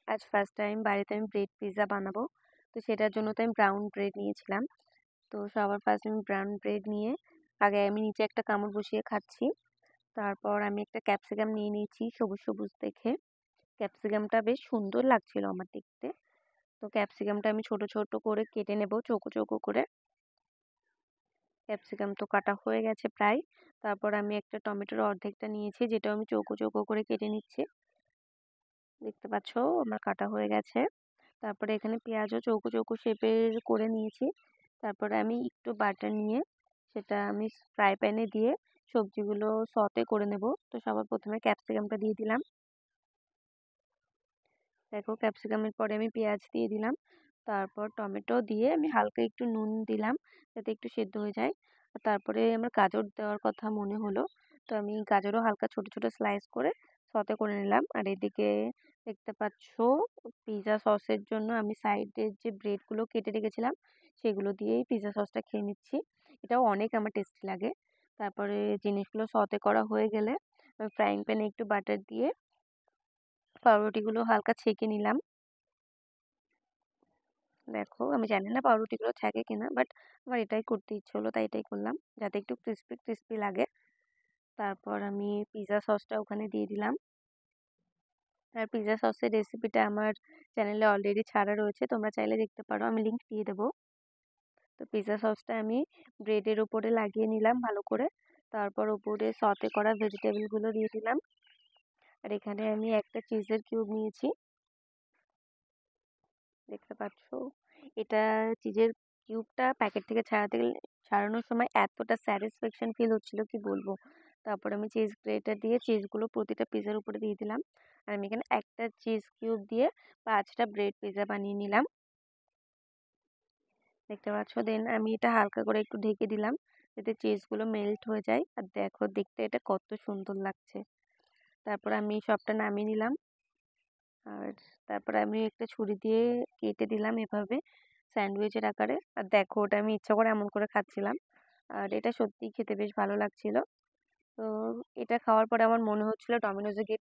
আজ first time বাড়িতে আমি ব্রেড পিৎজা বানাবো। তো সেটার জন্য তো আমি ব্রাউন ব্রেড নিয়েছিলাম। তো সবার ফার্স্ট আমি ব্রাউন ব্রেড নিয়ে আগে আমি নিচে একটা কামড় বসিয়ে খাচ্ছি। তারপর আমি একটা ক্যাপসিকাম নিয়ে নিয়েছি সবুজ সবুজ দেখে। ক্যাপসিকামটা বেশ সুন্দর লাগছিল আমার দেখতে। তো ক্যাপসিকামটা আমি ছোট ছোট করে কেটে নেব চৌকো চৌকো করে। ক্যাপসিকাম তো কাটা হয়ে গেছে প্রায়। তারপর আমি একটা টমেটোর অর্ধেকটা নিয়েছি, যেটা আমি চৌকো চৌকো করে কেটে নিচ্ছি। দেখতে পাচ্ছ আমার কাটা হয়ে গেছে। তারপরে এখানে পেঁয়াজও চৌকো চৌকো শেপের করে নিয়েছি। তারপরে আমি একটু বাটার নিয়ে সেটা আমি ফ্রাই প্যানে দিয়ে সবজিগুলো সতে করে নেব। তো সবার প্রথমে ক্যাপসিকামটা দিয়ে দিলাম। দেখো ক্যাপসিকামের পরে আমি পেঁয়াজ দিয়ে দিলাম। তারপর টমেটো দিয়ে আমি হালকা একটু নুন দিলাম যাতে একটু সেদ্ধ হয়ে যায়। আর তারপরে আমার গাজর দেওয়ার কথা মনে হলো, তো আমি গাজরও হালকা ছোট ছোট স্লাইস করে সতে করে নিলাম। আর এদিকে দেখতে পাচ্ছ পিৎজা সসের জন্য আমি সাইডের যে ব্রেডগুলো কেটে রেখেছিলাম সেগুলো দিয়েই পিৎজা সসটা খেয়ে নিচ্ছি। এটাও অনেক আমার টেস্টি লাগে। তারপরে জিনিসগুলো সতে করা হয়ে গেলে ফ্রাইং প্যানে একটু বাটার দিয়ে পাউরুটিগুলো হালকা ছেঁকে নিলাম। দেখো আমি জানি না পাউরুটিগুলো থাকে কিনা, বাট আমার এটাই করতে ইচ্ছে হলো তাই এটাই করলাম যাতে একটু ক্রিস্পি ক্রিস্পি লাগে। তারপর আমি পিৎজা সসটা ওখানে দিয়ে দিলাম। আর পিৎজা সসের রেসিপিটা আমার চ্যানেলে অলরেডি ছাড়া রয়েছে, তোমরা চাইলে দেখতে পারো, আমি লিংক দিয়ে দেবো। তো পিৎজা সসটা আমি ব্রেডের উপরে লাগিয়ে নিলাম ভালো করে। তারপর উপরে সতে করা ভেজিটেবলগুলো দিয়ে দিলাম। আর এখানে আমি একটা চিজের কিউব নিয়েছি, দেখতে পাচ্ছ। এটা চিজের কিউবটা প্যাকেট থেকে ছাড়ানোর সময় এতটা স্যাটিসফ্যাকশন ফিল হচ্ছিল কি বলবো। তারপর আমি চিজ গ্রেটার দিয়ে চিজগুলো প্রতিটা পিৎজার উপরে দিয়ে দিলাম। আর আমি এখানে একটা চিজ কিউব দিয়ে 5টা ব্রেড পিৎজা বানিয়ে নিলাম, দেখতে পাচ্ছ। দেন আমি এটা হালকা করে একটু ঢেকে দিলাম যাতে চিজগুলো মেল্ট হয়ে যায়। আর দেখো দেখতে এটা কত সুন্দর লাগছে। তারপর আমি সবটা নামিয়ে নিলাম। আর তারপরে আমি একটা ছুরি দিয়ে কেটে দিলাম এভাবে স্যান্ডউইচের আকারে। আর দেখো ওটা আমি ইচ্ছা করে এমন করে খাচ্ছিলাম। আর এটা সত্যিই খেতে বেশ ভালো লাগছিল। তো এটা খাওয়ার পরে আমার মনে হচ্ছিল ডমিনোজে গিয়ে